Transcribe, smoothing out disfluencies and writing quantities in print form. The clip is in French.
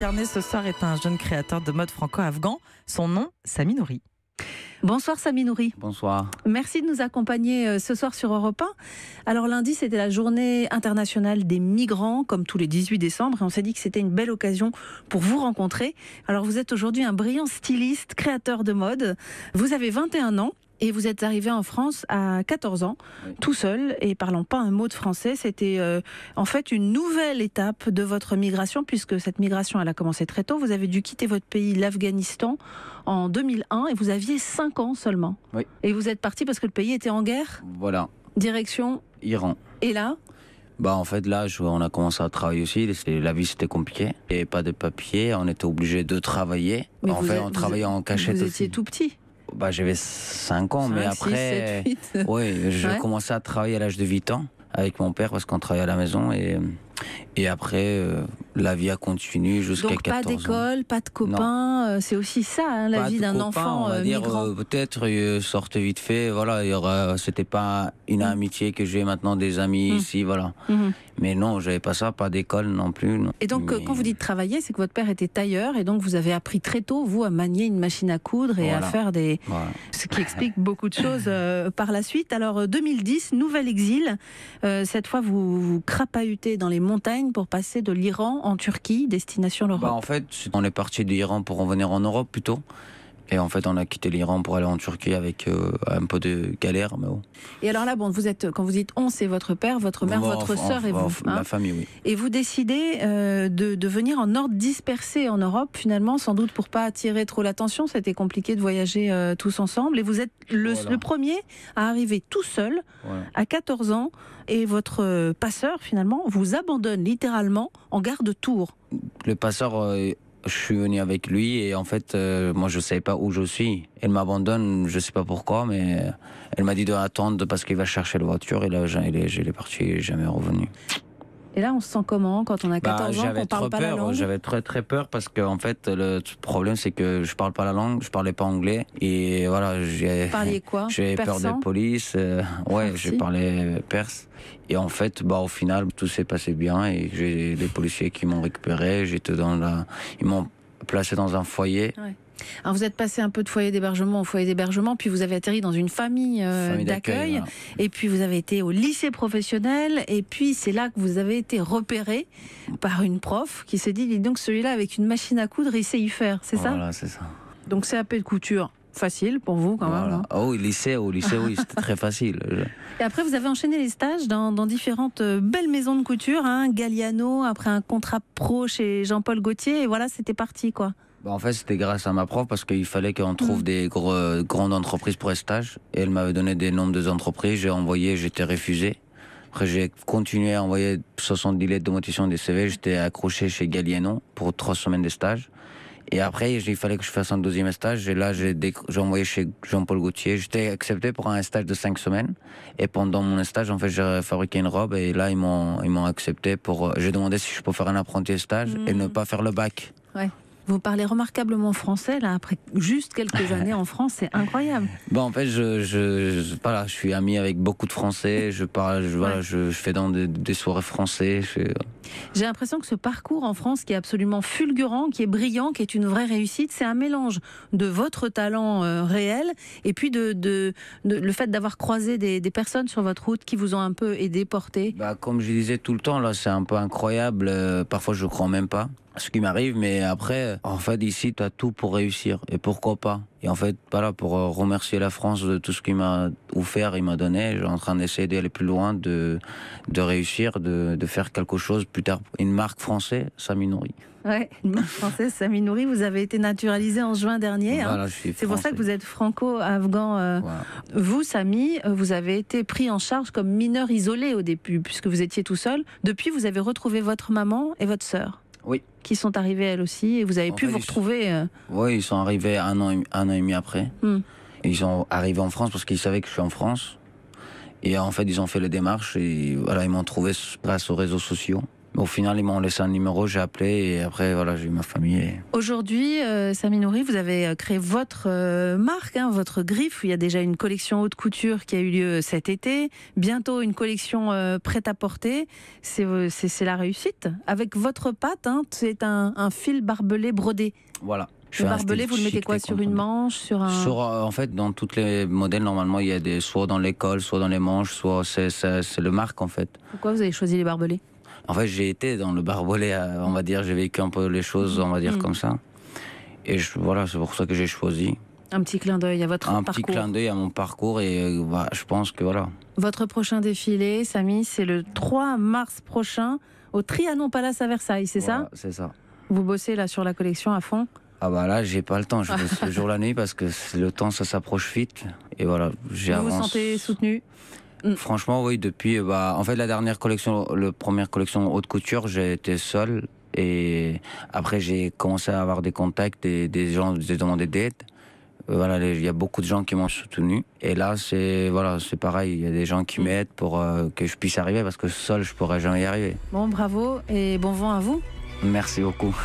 Carnet ce soir est un jeune créateur de mode franco-afghan. Son nom, Samy Nouri. Bonsoir Samy Nouri. Bonsoir. Merci de nous accompagner ce soir sur Europe 1. Alors lundi, c'était la journée internationale des migrants, comme tous les 18 décembre. Et on s'est dit que c'était une belle occasion pour vous rencontrer. Alors vous êtes aujourd'hui un brillant styliste, créateur de mode. Vous avez 21 ans. Et vous êtes arrivé en France à 14 ans, oui, tout seul, et parlant pas un mot de français. C'était en fait une nouvelle étape de votre migration, puisque cette migration, elle a commencé très tôt. Vous avez dû quitter votre pays, l'Afghanistan, en 2001, et vous aviez 5 ans seulement. Oui. Et vous êtes parti parce que le pays était en guerre. Voilà. Direction Iran. Et là en fait, là, on a commencé à travailler aussi. La vie, c'était compliqué. Il n'y avait pas de papier. On était obligé de travailler. Mais on travaillait en cachette aussi. Vous étiez tout petit. J'avais 5 ans, 5, mais après, 6, 7, 8. Oui, j'ai commencé à travailler à l'âge de 8 ans avec mon père parce qu'on travaillait à la maison et après la vie a continué jusqu'à 14 ans. Donc pas d'école, pas de copains, c'est aussi ça, hein, la vie d'un enfant on va migrant. Dire, peut-être sortait vite fait, voilà, c'était pas une amitié que j'ai maintenant des amis ici, voilà. Mais non, j'avais pas ça, pas d'école non plus. Non. Et donc quand vous dites travailler, c'est que votre père était tailleur et donc vous avez appris très tôt, vous, à manier une machine à coudre et à faire des... Voilà. Ce qui explique beaucoup de choses par la suite. Alors 2010, nouvel exil. Cette fois, vous crapahutez dans les montagnes pour passer de l'Iran en Turquie, destination l'Europe. En fait, on est parti de l'Iran pour revenir en Europe plutôt. Et en fait, on a quitté l'Iran pour aller en Turquie avec un peu de galère. Mais bon. Et alors là, vous êtes, quand vous dites on, c'est votre père, votre mère, votre sœur et vous. La famille, oui. Et vous décidez de venir en ordre dispersé en Europe, finalement, sans doute pour pas attirer trop l'attention. C'était compliqué de voyager tous ensemble. Et vous êtes le premier à arriver tout seul, à 14 ans. Et votre passeur, finalement, vous abandonne littéralement en gare de Tours. Le passeur... Je suis venu avec lui et en fait, moi je ne savais pas où je suis. Elle m'abandonne, je ne sais pas pourquoi, mais elle m'a dit d'attendre parce qu'il va chercher la voiture et là, il est parti et jamais revenu. Et là, on se sent comment quand on a 14 ans, qu'on parle pas la langue ? J'avais très peur parce que en fait, le problème c'est que je parle pas la langue, je parlais pas anglais et voilà. Vous parliez quoi ? J'avais peur des polices. J'ai parlé perse. Et en fait, au final, tout s'est passé bien et j'ai des policiers qui m'ont récupéré. Ils m'ont placé dans un foyer. Ouais. Alors vous êtes passé un peu de foyer d'hébergement au foyer d'hébergement, puis vous avez atterri dans une famille d'accueil, voilà. Et puis vous avez été au lycée professionnel, et puis c'est là que vous avez été repéré par une prof qui s'est dit, dis donc celui-là avec une machine à coudre, il sait y faire, c'est ça ? Voilà, c'est ça. Donc c'est un peu de couture. Facile pour vous quand même. Hein. Au lycée, oui, c'était très facile. Et après, vous avez enchaîné les stages dans différentes belles maisons de couture, hein, Galliano, après un contrat pro chez Jean-Paul Gaultier, et voilà, c'était parti, quoi. En fait, c'était grâce à ma prof parce qu'il fallait qu'on trouve des grandes entreprises pour les stages. Et elle m'avait donné des noms des entreprises, j'ai envoyé, j'étais refusé. Après, j'ai continué à envoyer 70 lettres de motivation des CV, j'étais accroché chez Galliano pour 3 semaines de stage. Et après, il fallait que je fasse un 2e stage. Et là, j'ai envoyé chez Jean-Paul Gaultier. J'étais accepté pour un stage de 5 semaines. Et pendant mon stage, en fait, j'ai fabriqué une robe. Et là, ils m'ont accepté pour... J'ai demandé si je peux faire un apprenti stage et ne pas faire le bac. Ouais. Vous parlez remarquablement français, là, après juste quelques années en France, c'est incroyable. En fait, je suis ami avec beaucoup de Français, je fais dans des soirées français. J'ai l'impression que ce parcours en France qui est absolument fulgurant, qui est brillant, qui est une vraie réussite, c'est un mélange de votre talent réel et puis de le fait d'avoir croisé des personnes sur votre route qui vous ont un peu aidé, porté. Comme je disais tout le temps, là, c'est un peu incroyable. Parfois, je ne crois même pas ce qui m'arrive, mais après, en fait, ici, tu as tout pour réussir. Et pourquoi pas ? Et en fait, pour remercier la France de tout ce qu'il m'a offert, il m'a donné, je suis en train d'essayer d'aller plus loin, de réussir, de faire quelque chose plus tard. Une marque française, Samy Nouri. Ouais, une marque française, Samy Nouri, vous avez été naturalisé en juin dernier. Voilà, c'est pour ça que vous êtes franco-afghan. Voilà. Vous, Samy, vous avez été pris en charge comme mineur isolé au début, puisque vous étiez tout seul. Depuis, vous avez retrouvé votre maman et votre sœur. Oui. Qui sont arrivés elles aussi, et vous avez pu vous retrouver. Oui, ils sont arrivés un an et demi après. Ils sont arrivés en France parce qu'ils savaient que je suis en France. Et en fait, ils ont fait les démarches et voilà, ils m'ont trouvé grâce aux réseaux sociaux. Au final, ils m'ont laissé un numéro, j'ai appelé et après, voilà, j'ai eu ma famille. Aujourd'hui, Samy Nouri, vous avez créé votre marque, hein, votre griffe, où il y a déjà une collection haute couture qui a eu lieu cet été. Bientôt, une collection prêt-à-porter. C'est la réussite. Avec votre pâte, hein, c'est un fil barbelé brodé. Voilà. Le barbelé, vous le mettez quoi, sur une manche, sur un... En fait, dans tous les modèles, normalement, il y a soit dans les cols, soit dans les manches, soit c'est le marque, en fait. Pourquoi vous avez choisi les barbelés? En fait, j'ai été dans le barbelé, on va dire, j'ai vécu un peu les choses, on va dire, comme ça. Et voilà, c'est pour ça que j'ai choisi. Un petit clin d'œil à votre parcours. Un petit clin d'œil à mon parcours et je pense que voilà. Votre prochain défilé, Samy, c'est le 3 mars prochain au Trianon Palace à Versailles, c'est ça? C'est ça. Vous bossez là sur la collection à fond? Ah bah là, j'ai pas le temps, je bosse le jour la nuit parce que le temps, ça s'approche vite. Et voilà, Vous vous sentez soutenu? Franchement, oui, depuis... en fait, la première collection haute couture, j'ai été seul. Et après, j'ai commencé à avoir des contacts, des gens qui demandaient d'aide. Voilà, il y a beaucoup de gens qui m'ont soutenu. Et là, c'est pareil, il y a des gens qui m'aident pour que je puisse arriver parce que seul, je pourrais jamais y arriver. Bon, bravo et bon vent à vous. Merci beaucoup.